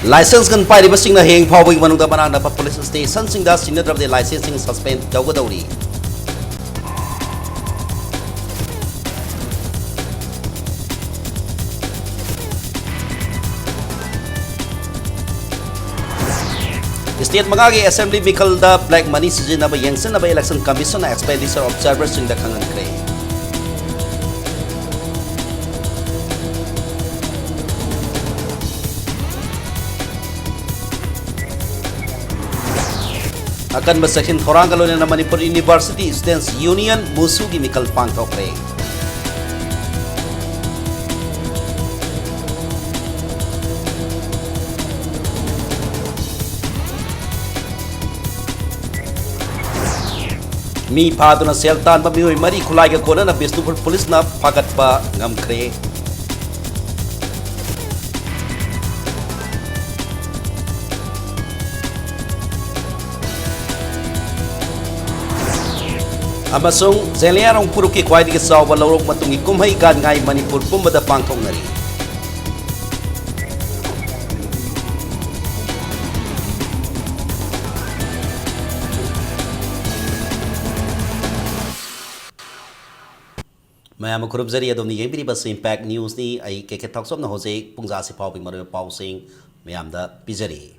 License kan pai riba singna heng phau boi manung da banang na police station sing da sinna drab de licensing suspend tawgadawri. State Magagi Assembly Mikal da black money season na ba yengsen na ba election commission na expenditure observer sing da kangan kre. Akan berseksyen thorang kalau na Manipuri University Students Union musuh gi Mikal pangtok kre. Mi paduna seltan ba mioi mari khulai ga kona na Bisnupur police na phagat ba ngam kre. Amasung zeliarong puruki kwai di saw ba lorok matungi kumhai gan ngai Manipur pumbada pangthong nari. Mayam kurup zari adom ni yebiri bas impact news ni ai ke talk som na hoje pungja si pau ping maru pau sing mayam da pizari.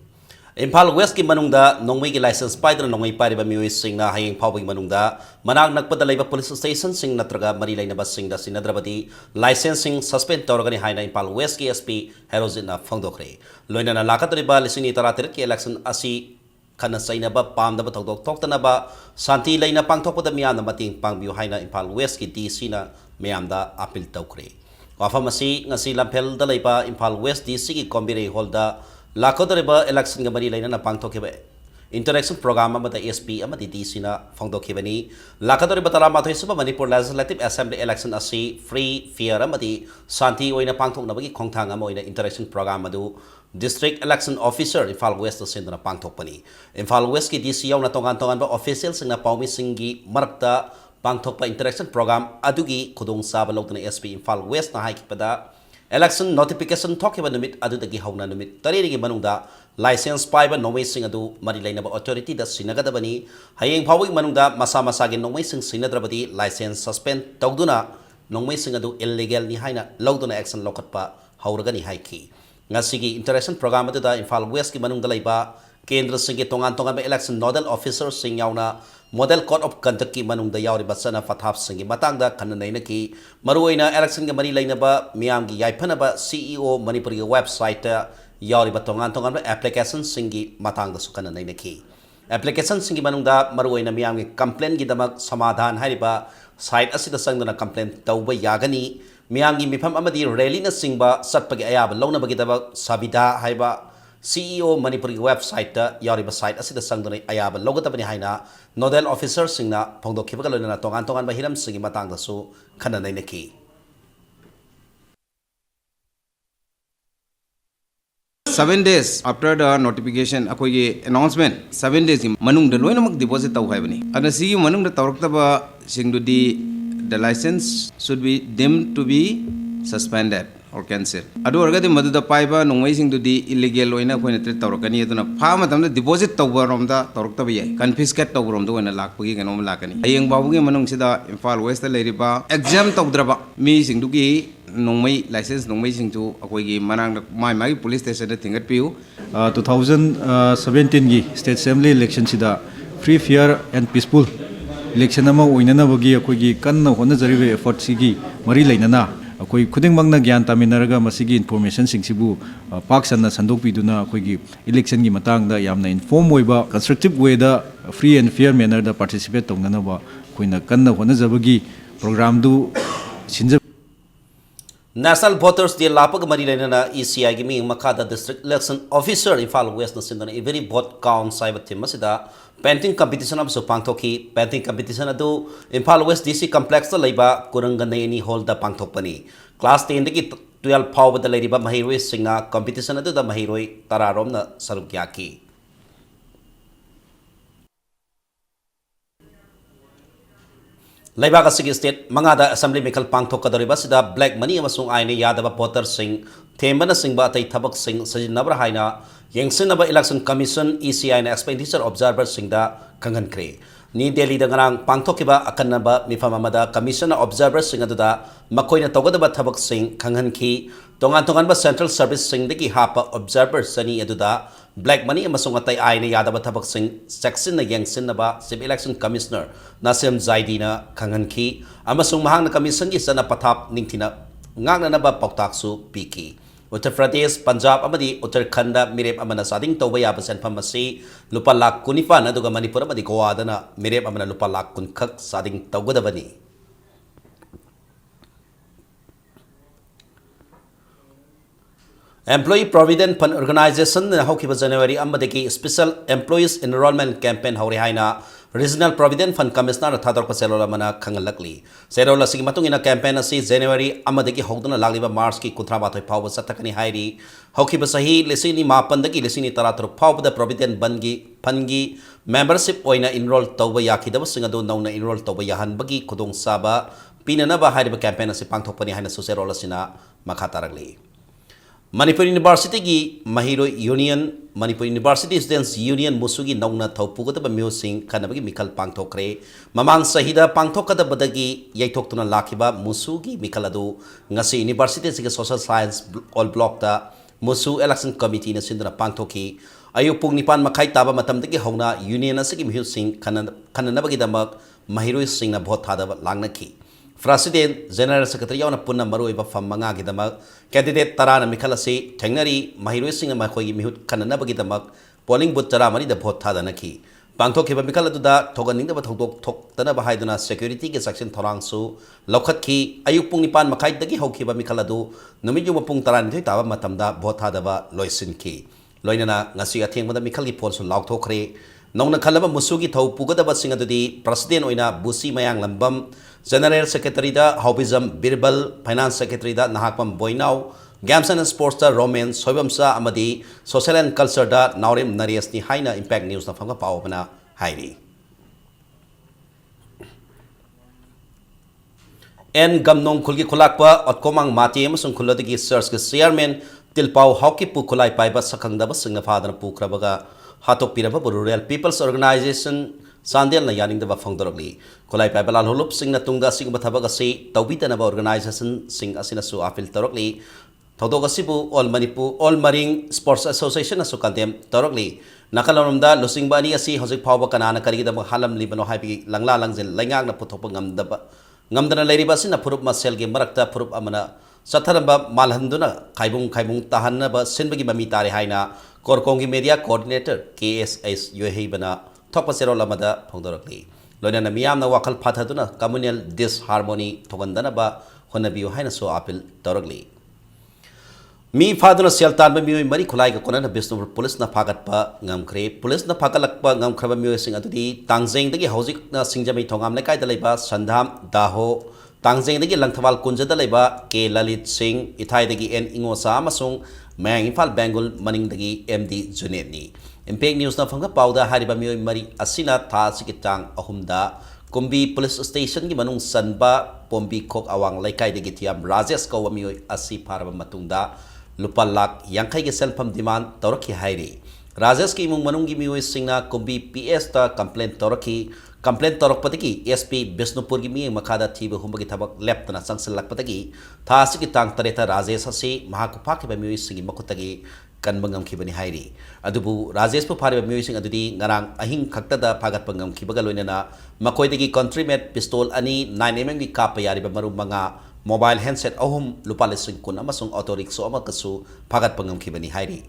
Impal West ki manung da nongmei ki license paidra nongmei pari ba miwi sing na hayeng pau ping manung da manang nakpada laiba police station sing natraga mari laina ba sing da sinadrabati licensing suspend torgani haina Impal West ki SP Herozin na phangdokre. Loina na lakatri ba lisini taratir ki election asi khana saina ba pam da ba thokdok thoktana ba santi laina pangthok da miya na mating pangbiu haina Impal West ki DC na Mayamda appeal tawkre. Wafamasi ngasi lampel da laiba Impal West DC ki kombire holda lakodreba election ga mari laina na pangthokebe. Interaction program amada SP amadi DC na phangdokhibani lakadreba tala mathoi suba Manipur Legislative Assembly election asi free fair amadi santi oina pangthoknabagi khongthang ama oina interaction program adu District Election Officer Impal West sendana pangthokpani. Impal West ki DC yauna tongan tongan ba official singna paumi singi marakta pangthokpa interaction program adugi khudong saba lawtuna SP Impal West na haikipada election notification thokiba numit adudagi hauna numit tarigi manungda license paiba nomai sing adu mari lainaba authority da sinagadabani hayeng phawig manungda masa masagi nomai sing sinadrabadi license suspend tawduna nomai sing adu illegal ni haina lawduna action lokatpa hauragani haiki ngasigi interaction program adu da Impal West ki manungda laiba kendra singi tongan tongan ba election nodal officer sing yauna Model Code of Conduct ki manungda yauri basana fathap singi matangda kananaina ki maruina election ga mari laina ba miyam gi yaifana ba CEO Manipuri ga website yauri ba tongan tongan ba application singi matangda su kananaina ki application singi manungda maruina miyam gi complaint gi damak samadhan hariba site asida sangdana complaint tawba yagani miyam gi mifam amadi rally na singba satpagi ayaba lawna bagi dabak sabida haiba CEO Manipuri website ta yauriba site asida sangdana ayaba logatabani haina nodal officer singna phongdokhibaga loina tongan tongan ba hiram singi matang da su khananai neki 7 days after the notification akogi announcement 7 days manung da loina mak deposit taw haibani ana si manung da tawraktaba singdudi the license should be deemed to be suspended or cancelled. Adu orgadi maduda paiba nongwai singdudi illegal oina koina tre tawrakani aduna pha matamda deposit tawba romda tawraktaba yai confiscate tawba romda oina lakpagi ganom lakani ayeng babugi manung sida Impal West ta leiriba exam tawdraba mi singdugi nongmai license nongmai singtu akoigi manang mai police station da thingat piu 2017 gi state assembly election sida free fair and peaceful election ama oinana bagi akoigi kanna hona jaribe effort sigi mari lainana akoi khuding mangna gyan taminaraga masigi information singsibu paksanna sandokpiduna akoigi election gi matangda yamna inform oiba constructive way da free and fair manner da participate tongnana ba koina kanna hona jabagi program du sinja National Voters Day lapag mari laina ECI gi mi makada district election officer Impal West na sindana every vote count saiba thim masida painting competition am so pangthoki painting competition adu Impal West DC complex ta leiba kuranganai hall da pangthokpani class 10 dagi 12 phawba da leiriba mahiroi singna competition adu da mahiroi tararom na saruk yaki Laibaka Sigi State, Mangada Assembly Mikal Pangtok Kadariba Sida Black Money Amasung Aine Yadava Potter Sing थेंबना सिंबा अतै थबक सिंग सजिनबरा हाइना यंगसिनबा election commission ECI ना expenditure observer सिंगदा खंगनख्रे नी दिल्ली दंगरांग पांगथोकिबा अकन्नबा मिफम अमदा कमीशन ऑब्जर्वर सिंग अदुदा मकोइना तोगदबा थबक सिंग खंगनखी तोंगान तोंगानबा सेंट्रल सर्विस सिंगदगी हापा ऑब्जर्वर सनी अदुदा ब्लैक मनी अमसोंग अतै आइना यादबा थबक सिंग सेक्शन यंगसिनबा सिब इलेक्शन कमिश्नर नासिम जाइदीना खंगनखी अमसोंग महांग कमीशन की सना पथाप निंगथिना ngangnanaba pauktaksu piki Uttar Pradesh Punjab amadi Uttarakhand mirep amana sading tawba yaba senfam asi lupa lakh 25 aduga Manipur amadi Goa dana mirep amana lupa lakh 10 sading tawgadabani Employee Provident Fund Organization haukiba January amadagi Special Employees Enrollment Campaign hauri haina Regional Provident Fund Commissioner Thadorpa Serola mana khangalakli Serola sigi matung ina campaign asi January amadagi hogduna lagliba March ki 13 phawba satakani hairi haukiba sahi lesini mapandagi lesini 13 phawba Provident Fund membership oina enroll tawba yakidaba singadu nauna enroll tawba yahanbagi khudong saba pinanaba hariba campaign asi pangthokpani haina Serola sina makhataragli Manipuri University ki Mahiro Union Manipuri University Students Union musugi nauna thaupugadaba musing kanabagi mikal pangthokre mamang sahida pangthokadabadagi yaithoktuna lakhiba musugi mikaladu ngasi university siga social science all block da musu election committee na sinduna pangthoki ayuk pung nipan makhai taba matamdagi hauna union asigi musing kananabagi damak Mahiro sing na vote thadaba langnaki President General Secretary yauna punna maruiba fam manga gidamak candidate tarana mikhalasi thengnari Mahiro singa makhoi mihut kananabagi damak polling booth tara mari da vote thadanaki pangthokhiba mikhaladu da thoganing da thodok thoktana bahaiduna security ke section thorangsu lokhatkhi ayuk pung nipan makhai dagi hokhiba mikhaladu numiju mapung taran thoi taba matamda vote thadaba loisinki loinana ngasi athengmada mikhalgi polsu laukthokre Nongna khalaba musugi thau pugadaba singadudi President oina Busi Mayang Lambam General Secretary da Hobism Birbal Finance Secretary da Nahakpam Boinau Games and Sports da Roman Soibamsa amadi Social and Culture da Naurim Narias ni haina Impact News na fanga pawabana hairi En gamnong khulgi khulakpa otkomang mati amasung khulodagi search ke chairman Tilpau Hauki pu khulai paiba sakhangdaba singna fadana pukrabaga Hatok Pirapa Rural People's Organization Sandel na yaning daba fangdorogli Kolai Paibala Hulup sing na tungda sing batabaga si Tawbita na ba organization sing asina su afil torogli Tawdoga Sibu All Marine Sports Association na su kandem torogli Nakalarumda lusing ba ni asi hosik pawba kanana karigida mo halam libano haibi langla langzin langag na putopang ngamdana lairiba sina purup maselgi marakta purup amana Satharamba malhanduna kaibung tahanna ba sinbagi mami tari haina Korkongi Media Coordinator KSS UAE bana thokpa serol amada phongdorakli loina miyam na wakal phathaduna communal disharmony thogandana ba honabiu haina so appeal toragli mi faduna seltan ba mi mari khulai ka konana Bisnupur police na phagat pa ngamkhre police na phagalakpa ngamkhraba mi sing adudi tangjeng dagi hojik na singjami thongam le kai dalaiba sandham daho Tangjeng dagi langthawal kunjada laiba K Lalit Singh ithai dagi N Ingosa amasung Mayang Imphal Bengal maning dagi MD Junaid ni Impact News na fanga pauda hariba mioi mari asina tha sikitang ahumda Kumbi Police Station gi manung sanba Pombi Khok Awang laikai dagi tiam Rajesh ko mioi asi pharaba matungda lupa lakh yangkai ge selfam demand toraki hairi Rajesh ki imung manung gi mioi singna Kumbi PS ta complaint torok patiki SP Bisnupur gi mi makada thiba humbagi thabak leptana sangsalak patagi thasi ki tang tareta Rajesh ase mahakupa ki bami singi makutagi kanbangam khibani hairi adubu Rajesh pu phari bami sing adudi ngarang ahing khakta da phagat pangam khibaga loinana makoi dagi countrymet pistol ani 9mm gi kapa yari ba maru manga mobile handset ahum lupa lesing kun amasung auto rickshaw amakasu phagat pangam khibani hairi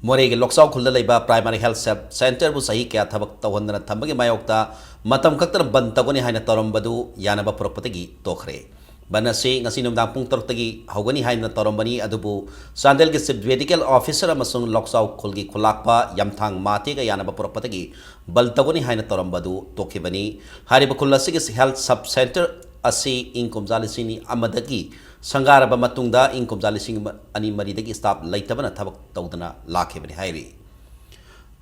Moregi Loksau Khulda Laiba Primary Health Center bu sahi kya thabak tawhandana thambagi mayokta matam kaktar ban tagoni haina torombadu yanaba purakpatagi tokhre banase ngasi numdang pung tortagi hogani haina torombani adubu Sandel gi Chief Medical Officer amasung Loksau Khulgi khulakpa yamthang mate ga yanaba purakpatagi bal tagoni haina torombadu tokhibani hariba khulasi gi Health Sub Center asi inkumjalisini amadagi Sangaraba matungda inkum jalising ani maridagi staff laitabana thabak tawdana lakhebani hairi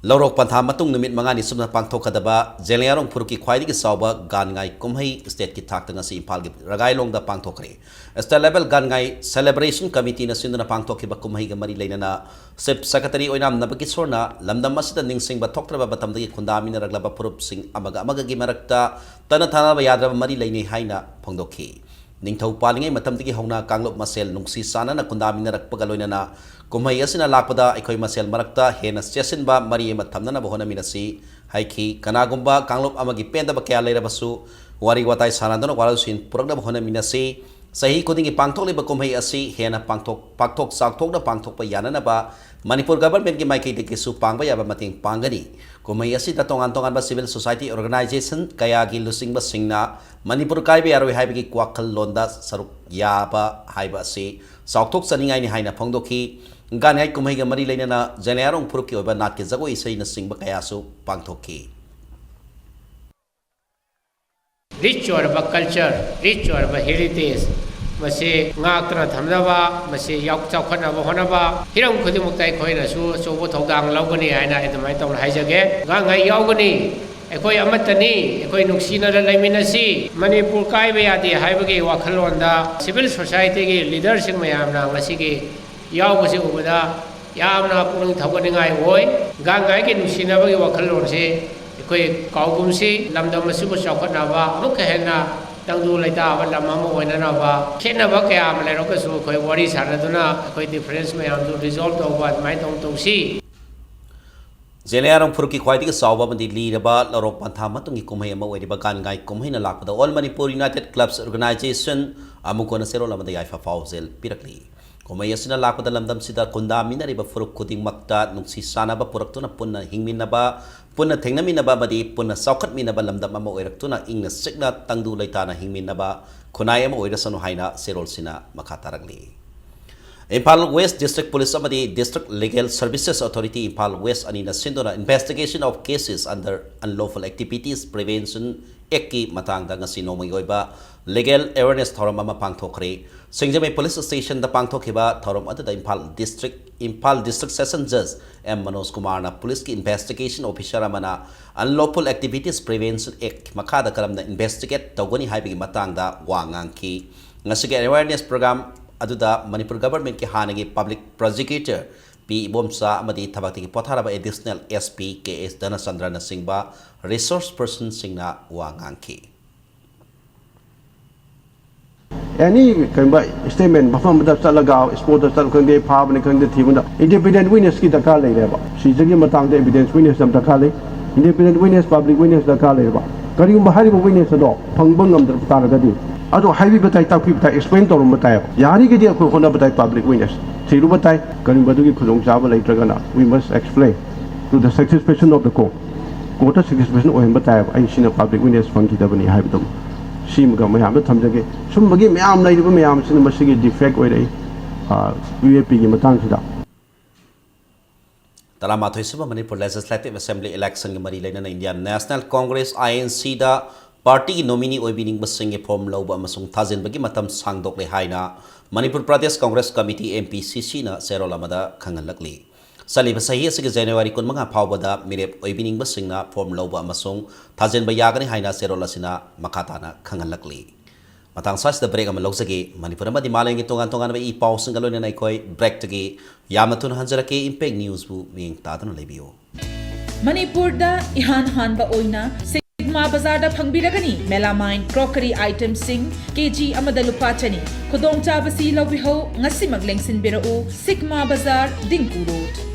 Lorok Pantha Matung Numit Mangani Sumna Pangtokadaba, Zeliarong Puruki Kwaidi Sauba, Gangai Kumhei, State Kitakangasi Impal Ragai Long the Pangtokre. As the level Gangai Celebration Committee na Sundana Pangtokiba Kumhei Mari Lena, Sip Secretary Oinam Nabakisorna, Lamda Masita Ningsing Batokra Batam the Kundami Raglaba Purup Sing Amaga Gimarakta, Tanatana Yadra Mari Lane Haina, Pongdoki. Ningtau Paling Matamtiki Hona, Kanglop Masel, Nungsi Sana, Kundami Rakpagaloina. Kumhai asina lakpada aikoi masel marakta hena session ba mari matamna na bohona minasi haiki kanagumba kanglop amagi penda ba kaya leira basu wari watai sanandona waral sin puragna bohona minasi sahi kodingi pangtok le ba kumhai asi hena pangtok saktok na pangtok pa yana na ba Manipur government ki maiki de kisu pangba ya ba mating pangani kumhai asi da tongan ba civil society organization kaya gi lusing ba singna Manipur kai be aroi haibi ki kwakal londa saruk ya ba haiba asi saktok saningai ni haina phongdoki Ganai Kumhiga Mari Lena, Janarong Puruki over Natkizago is saying a sing Bakayasu, Pangtoki. Rich or about culture, rich or about heritage, Masi Natra Tamdava, Masi Yaukana Honaba, Hiram Kudimukai Koina, so what Hogang Logani, and I at the Maiton Hajage, Ganga Yogani, Ekoi Amatani, Ekoi Nuxina Laminasi, Manipur Kaibe, the Haibagi Wakalonda, civil society leaders in Mayamna, Masiki. Yawasi ubada yamna puning thawganingai oi gangai ki nusinabagi wakhalon se ekoi kaugumsi lamdam masibu chawkhatnaba amuk henna tangdu laita ba lamama oinana ba khenaba kaya am lero ka su khoi wari sanaduna ekoi difference mayam du resolve tawba mai tong tongsi Zeliarong Puruki Kwaidi Sauba Mandi Liraba, Lorok Pantha Matungi Kumhai Ama Wediba Gangai Kumhai Lakpada, All Manipur United Clubs Organization, Amukona Sero Lamada Yaifa Fauzel, Pirakli. Kumhai Asina Lakpada Lamdam Sida Kundamina Riba Furuk Kuding Makta, Nungsi Sanaba Puraktuna Puna Hingminaba, Puna Tengaminaba Badi, Puna Saukat Minaba Lamdam Ama Oiraktuna, Ingna Signa, Tangdu Laitana Hingminaba, Kunayama Oirasano Haina, Serol Sina, Makataragli. Impal West District Police Amadi District Legal Services Authority Impal West Anina Sindona investigation of cases under unlawful activities prevention Eki Matangda Ngasinomay Oiba Legal Awareness Thorum Ama Pangtokre Singjame Police Station the Pangtokiba Thorum at the Impal District Session Judge M. Manos Kumarna Police Ki Investigation Officer Amana Unlawful Activities Prevention Ek Makada Karamna Investigate Togoni Haibigi Matangda Wanganki Ngasige Awareness Program Aduda Manipur government ki hanagi public prosecutor P. Bomsa Amadi Tabati Potharaba additional SP KS Dhanasandra Singba resource person Singna Wanganki. Any statement from the Salaga, sport the Salkande, Pab and Kanda Timunda, independent witness Kita Kale, she's a Matang evidence witness of the Kale, independent witness, public witness the Kale, Karim Bahari witness at all, Pangbungam the Taragadi. Ado highway batai tak batai explain to batai yari ke dia ko hona batai public witness thiru batai karim badu ki khulong chaba lai tragana we must explain to the satisfaction of the court satisfaction ohen batai ai sina public witness funki da bani hai badam sim ga mayam da thamjage sum bagi mayam lai ba mayam sina masigi defect oi dai UAP ki matang sida Talamathoy Suba Manipur Legislative Assembly election Mari Lena Indian National Congress INC da Party nominee oibining basing form loba amasung thazin bagi matam sangdok le haina Manipur Pradesh Congress Committee MPCC na serolamada khangalakli sali basahi asige January kun mga phawbada mirep oibining basing na form loba amasung thazin ba yagani haina serolasina makatana khangalakli matang sas da break am logsage Manipur ma di malengi tongan ba I paw singalone na ikoi break tagi yamatun hanjarake impact news bu ming tadano lebio Manipur da ihan han ba oina Sigma Bazar da Pangbiragani, melamine, crockery items sing, KG Amada Lupachani, Kodong Chabasi Lawiho, Ngasi Maglengsin Birao, Sigma Bazar, Dinku Road.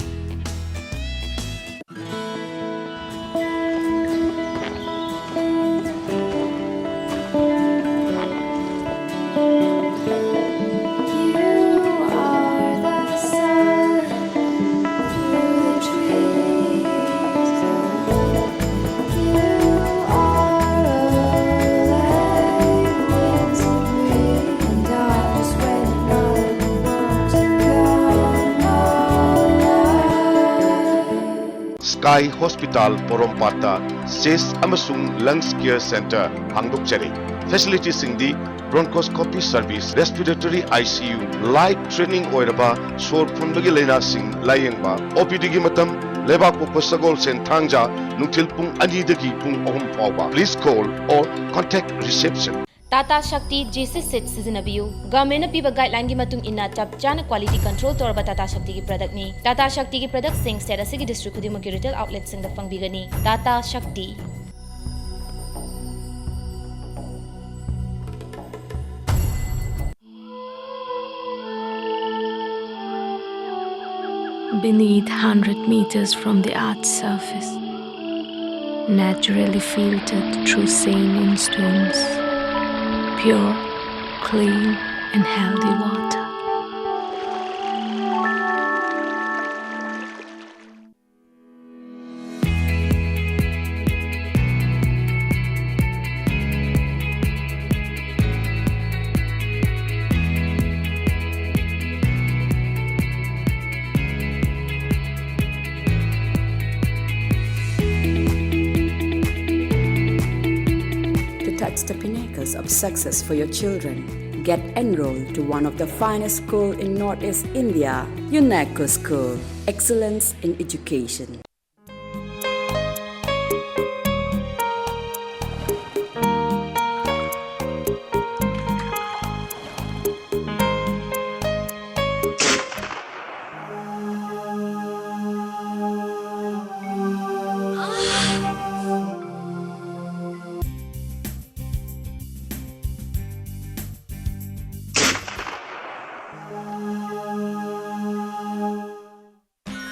Sky Hospital Porompata CIS Amasung Lungs Care Center Hangdokchari. Facilities singdi bronchoscopy service, respiratory ICU, light training oiraba, sor phunbagi laina sing layengba, OPD gi matam Lebak Pokpa Sagol Sen Thangja Nutil Pung Anidagi Pung Ahum Fauba. Please call or contact reception. Tata Shakti J6 set Sizinabiu. Government piba guideline gi matung inna chap chana quality control torba Tata Shakti ki product ni. Tata Shakti ki product sing set asigi district khudi maki retail outlet sing da pangbigani. Tata Shakti. Beneath 100 meters from the Earth's surface, naturally filtered through saline stones, pure, clean, and healthy water. Touch the pinnacles of success for your children. Get enrolled to one of the finest schools in Northeast India, UNESCO School. Excellence in Education.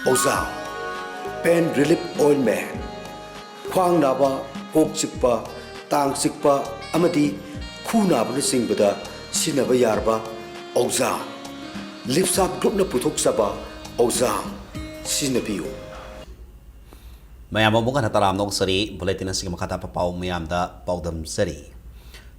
Ozal Pain Relief Ointment Khwang naba kok chikpa tang chikpa amadi khu naba na singbada sinaba yarba Ozal Lipsap group na puthok saba Ozal sinabiyo mayam mong hataram nong sari bulletin na sige makata papaw mayam da pawdam sari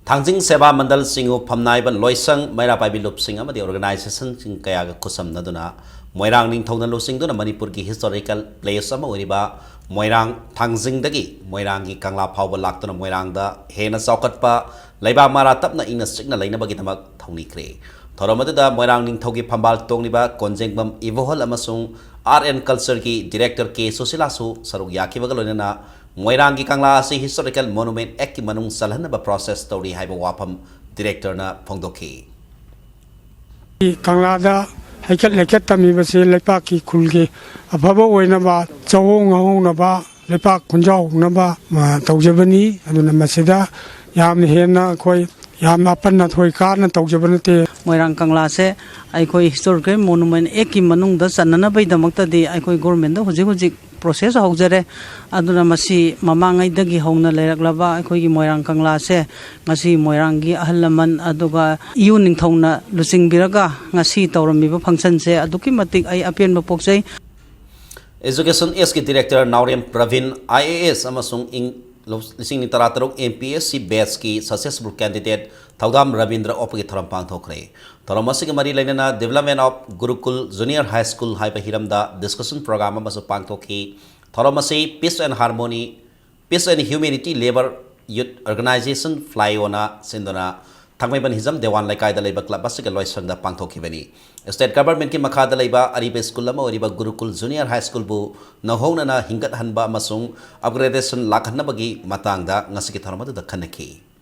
Thangjing Seba Mandal Singu Pamnai ban Loisang Maira Pai Bilup Sing amadi organization sing kaya ga kusam na duna Moirang ning thongdan lo sing duna Manipur ki historical place ama uriba Moirang Thangjing dagi Moirang ki kangla phawba laktuna Moirang da hena saukat pa laiba mara tapna ina signa laina bagi tamak thongni kre thoramadu da Moirang ning thogi phambal tongni ba konjengbam ivohol amasung RN culture ki director K Susila su saruk yaki baga loina Moirang ki kangla si historical monument ek ki manung salhan ba process tori haiba wapam director na phongdoki Kangla da haikat leket tami base lepa ki khulge ababa oina ba chawong ngong na ba lepa kunjaw na ba tawjabani aduna masida yamni hena khoi yamna panna thoi kar na tawjabani te Moirang Kangla se aikoi historical monument ek ki manung da sanana bai damakta de aikoi government da hujik process haujare aduna masi mamangai dagi hongna leraklaba aikoi gi Moirang Kangla se ngasi Moirang gi ahlaman aduga iu ningthongna lusing biraga ngasi tawrami ba function se aduki matik ai apen ba pokjai Education SK Director Naurem Pravin IAS amasung ing lising ni taratarok MPSC batch ki successful candidate Thaudam Ravindra opagi thoram pangthokre thoramasi mari lainana development of Gurukul Junior High School haiba hiramda discussion program amasu pangthokhi thoramasi Peace and Harmony Peace and Humanity Labor Youth Organization Flyona sindona Thangmaiban Hizam Dewan Laikai da Laiba Club Basika Loisang da Pangthokibani State Government ki makha da Laiba Ariba School lama oriba Gurukul Junior High School bu nahona na hingat hanba amasung upgradation lakhanna bagi matang da ngasiki tharamadu da khanaki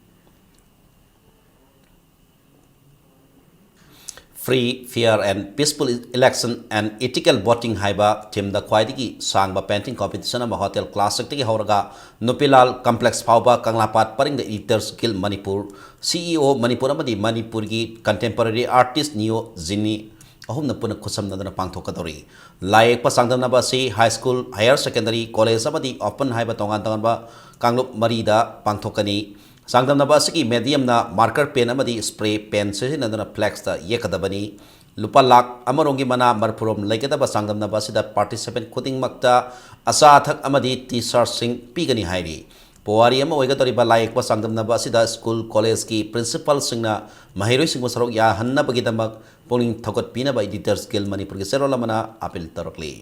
Free, fair and peaceful election and ethical voting haiba team da khwaidigi sangba painting competition ama hotel classic tigi horaga Nupilal complex phauba kanglapat paring the editors guild Manipur CEO Manipur amadi Manipur gi contemporary artist Neo Zini ahum na puna khusam na pangthokadori laik pa sangdam na ba si high school higher secondary college amadi open haiba tongan tongan ba kanglup marida pangthokani Sangdam na basiki medium na marker pen amadi spray pen se na flex da yekadabani lupa lak amarongi mana marpurom laikadaba sangdam na basida participant khuding makta asa thak amadi t-shirt sing pigani hairi powari ama oigadori ba laik pa sangdam na basida school college ki principal singna mahiroi sing sarok ya hanna bagi damak poning thokat pina ba editors guild Manipur ki serola mana apil tarokli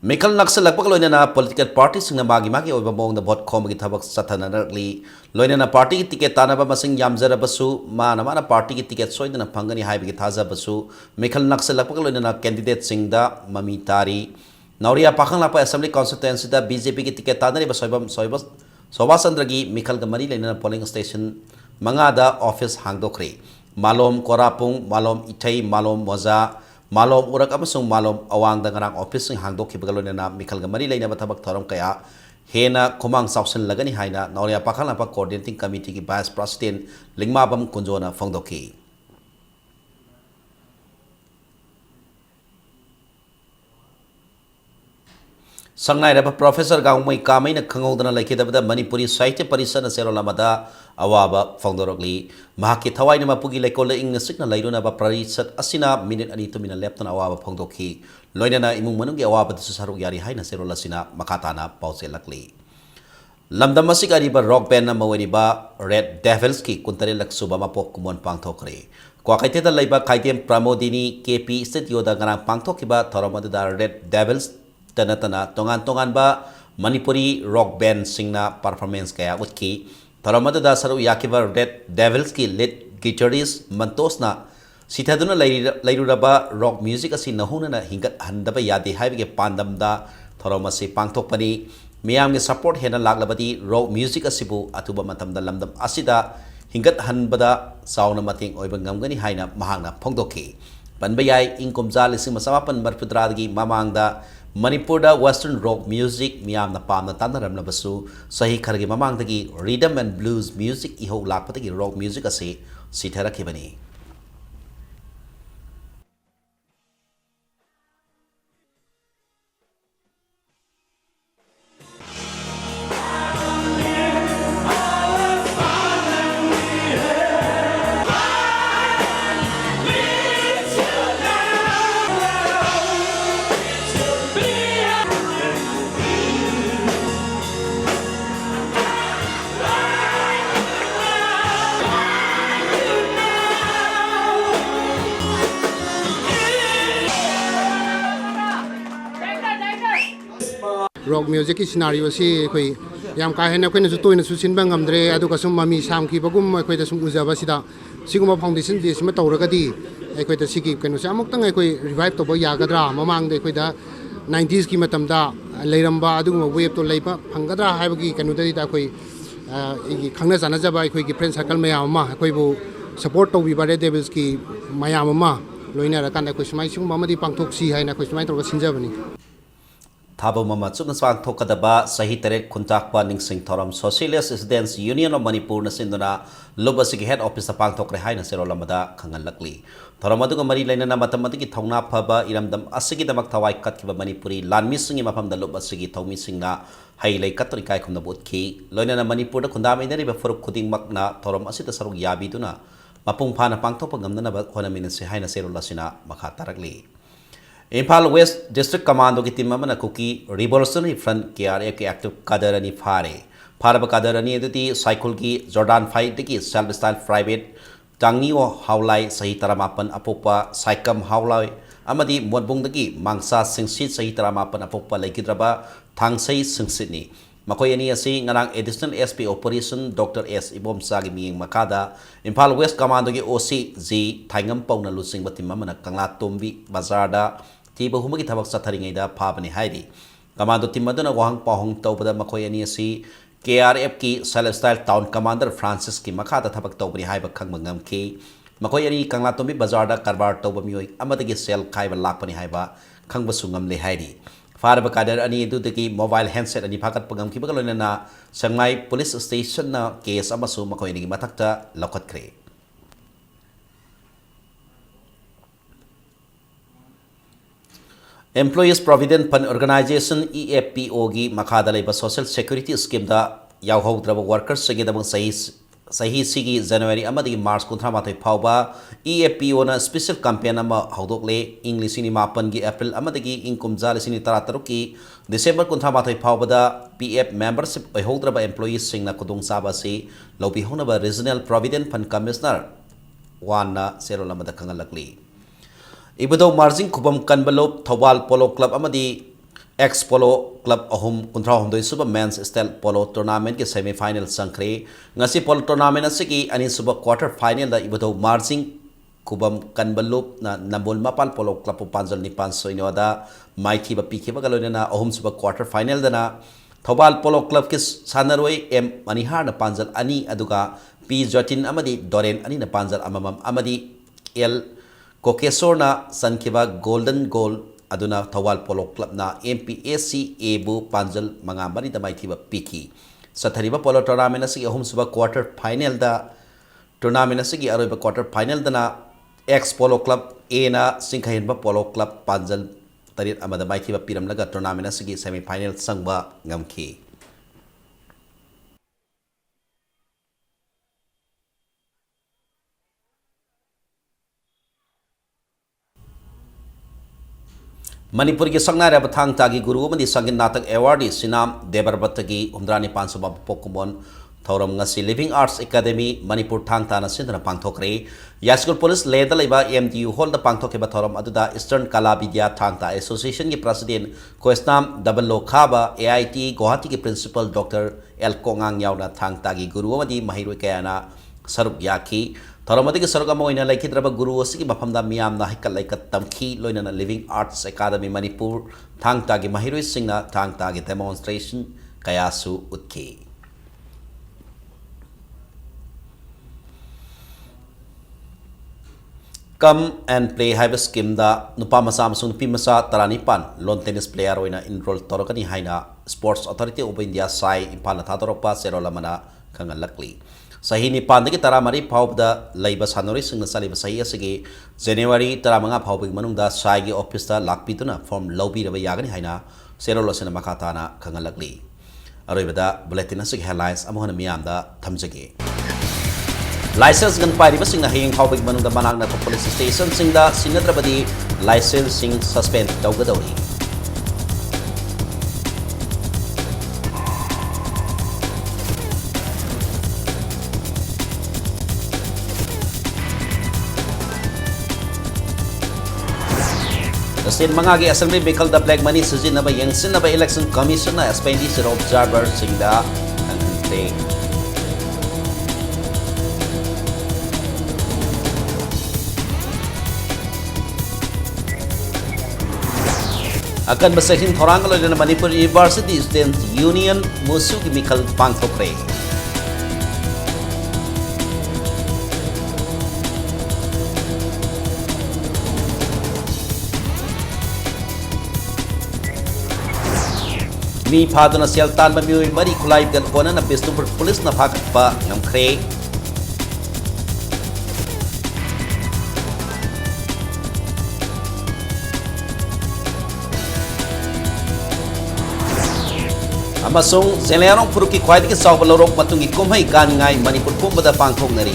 Mikal Naksal Lakpak Loinana political party sing magi magi oiba mong na vote kom gi thabak sathana narli Loinana party ki ticket tanaba masing yamjara basu mana party ki ticket soidana phangani haibi ki thaja basu Mikal Naksal Lakpak Loinana candidate sing da Mami Tari Nauria Pakang Lapa Assembly Constituency da BJP ki ticket tanari ba Soba Sandragi Mikhal Gamari Lena polling station Mangada office hangdokre Malom Korapung Malom Itay Malom Moza Malom Urak amasung Malom Awang da ngarang office sing hangdok kibagalona na Mikhal Gamari Lena batabak thoram kaya Hena Komang Sausan Lagani Haina Nauria Pakang Lapa Coordinating Committee ki Vice President Lingmabam Kunjona Fongdoki Sangnai raba Professor Gaungmai Kamai na Kangodana Lakidabada Manipuri Sahitya Parisana Serolamada Awaba Fongdorogli Mahaki Thawai na Mapugi Lekola Ing Sikna Lairuna ba Parisat Asina minute Anito Mina Lepton Awaba Fongdoki Loina na Imung Manungi Awaba Susaruk Yari Haina Serola Sina Makatana Pause Lakli Lamdamasik Ariba Rock Band na Mawaniba Red Devils ki Kuntari Laksuba Mapok Kumon Pangtokre Kwa Kaiteta Laiba Kaitem Pramodini KP Studio da Ngarang Pangtokiba Thoramada Red Devils Tana tongan ba Manipuri rock band singna performance kaya utki Thoramada da saru yakiba Red Devils ki lead guitarist Mantosna sithaduna lairuraba rock music asi nahuna na hingat handaba yade haibige pandam da Thoramasi pangthokpani miyamge support hena laglabadi rock music asibu atuba matamda lamdam asida hingat hanbada sauna mating oiba ngamgani haina mahangna phongdoki panbayai ingkomja lising masamapan marpudragi mamangda Manipurda Western rock music miyamna pamna tanaramlabasu sahi khargi mamangdagi rhythm and blues music iho lakpatagi rock music ase sitharakibani rock music ki scenario si koi yam ka hena koi na su toina su sin bang amdre adu ka sum mami sam ki bagum koi da sum uzaba sida siguma foundation de sima tawraga di koi da sigi koi sa amuk tang koi revive to ba ya gadra mamang de koi da 90s ki matam da leiramba adu ma wave to leipa phangadra haibagi kanu da da koi igi khangna jana jaba koi ki friend circle mayam ma koi bu support to bi bare devils ki mayam ma loina ra kan koi sumai sum mama di pangthok si haina koi sumai to ka sinjabani Thabo Mama Chuknaswang Thokadaba Sahi Taret Kuntakpa Ningsing Thoram Socialist Residents Union of Manipur na sinduna Lubasigi Head Office Pang Thokre Hai na Serolamada Kangalakli Thoramadu Mari Lena na Mathematiki Thongna Phaba Iramdam Asigi Damak Thawai Katkiba Manipuri Lan Missing Mapam the Lubasigi Thomi Singna Hai Lay Katrikai Kundabut Ki Loina na Manipur the Kundami Neri before Kuding Makna Thoram Asita Saruk Yabiduna Mapung Pana Pang Thopagam na Honaminasi Hai na Serolasina Makatarakli Impal West District Commando ki team amana kuki Revolutionary Front KRF ki active kadarani phare pharaba kadarani eduti cycle ki Jordan 5 ki self style private tangi o haulai sahi taramapan apopa saikam haulai amadi modbung dagi mangsa singsit sahi taramapan apopa laikidraba thangsai singsitni makoi ani asi ngarang additional SP operation Dr S Ibom Sagi miyeng makada Impal West Commando ki OC Z thaingam pauna lusing batim amana kangla tombi bazarda Tiba humagi tabak satharingai da phabani hairi Commando team maduna wahang pahong tawbada makoi ani asi KRF ki Celestial Town Commander Francis ki makhata thabak tawbani haiba khangma ngamki makoi ani kangla tombi bazarda karbar tawba mioi amadagi sel khaiba lakpani haiba khangba sungam le hairi farba kadar ani dudagi mobile handset ani phakat pagam ki bagalona na Sangmai Police Station na case amasu makoi ani matakta lakat kre Employees Provident Fund Organization EFPO gi makhada leba Social Security Scheme da yauhaudraba workers segedamang sahi sigi January amadi March 13 phauba EFPO na special campaign ama haudokle English ni mapan gi April amadi income jal sini 13 ki December 13 phauba da PF membership oihaudraba employees singna kudung saba si lobi honaba Regional Provident Fund Commissioner wana serolamada kangalakli Ibado margin kubam kanbalop Thawal Polo Club amadi ex Polo Club ahum kuntra humdoi suba men's style polo tournament ke semi final sangkre ngasi polo tournament asiki ani suba quarter final da ibado margin Kubam Kanbalup na Nambol Mapal Polo Club Panjal Nipan Soinoda Mighty Bapiki Bagalona Ohum Suba quarter final dana Thobal Polo Club Kis Sanaroi M Manihar na Panjal Ani Aduga P Jotin Amadi Doren Ani na Panjal Amamam Amadi El Kokesor na Sankiba Golden Goal Aduna Thobal Polo Club na MPSC Ebu Panjal Mga Mari da Mighty Bapiki Sa Thariba Polo Tournament na sige Ohum Suba quarter final da Tournament na sige Aroiba quarter final dana Ex Polo Club A na Singkahinba Polo Club Panjal Tarit Amada Mighty Piram Laga tournament na sige semi final sangba ngamki. Manipuri ki sangna ra bathang tagi guru mandi sangin natak awardee sinam Debarbatagi umdrani pansaba pokumon Thoram ngasi Living Arts Academy Manipur thang tana sindana pangthokre Yaskul Police leda leba MDU hall da pangthoke ba thoram aduda Eastern Kala Vidya thang ta association ki president Koesnam Double Khaba AIT Guwahati ki principal Dr. L Kongang yauna thang ta gi guru amadi mahiroi kayana saruk yaki thoram adi ki saruk ama oina laikhidraba guru asigi mafamda miyam na hikal laikat tamki loina na Living Arts Academy Manipur thang ta gi mahiroi singna thang ta gi demonstration kayasu utki Come and play high scheme da nupa masa amasung nupi masa taranipan lawn tennis player oina enroll torokani haina Sports Authority of India sai impal na thatorokpa serolamana kangalakli sahini pandagi taramari phawda laiba sanori singna saliba sahi asigi January taramanga phawbig manungda sai gi office da lakpituna form lobby raba yagani haina serolosena makatana kangalakli aroibada bulletin asig headlines amohana miyamda thamjage License gan pari basing na hiyang hawbig manung da manang na police station sing da sinadrabadi license sing suspend tawgadawri. Dasin mangagi assembly vehicle da black money sujin na ba yang sin na ba election commission na expenditure observer sing da ang hintay. Akan basahin thorang lo na Manipur University Student Union musu ki mikal pangthokre mi phaduna seltan ba mi mari khulai gan kona na Bisnupur police na phakat pa ngamkhre Amasung Zelerong Puruki Kwaidi Saubalorok Matungi Kumhai Gangai Manipur Pumbada Pangthoknari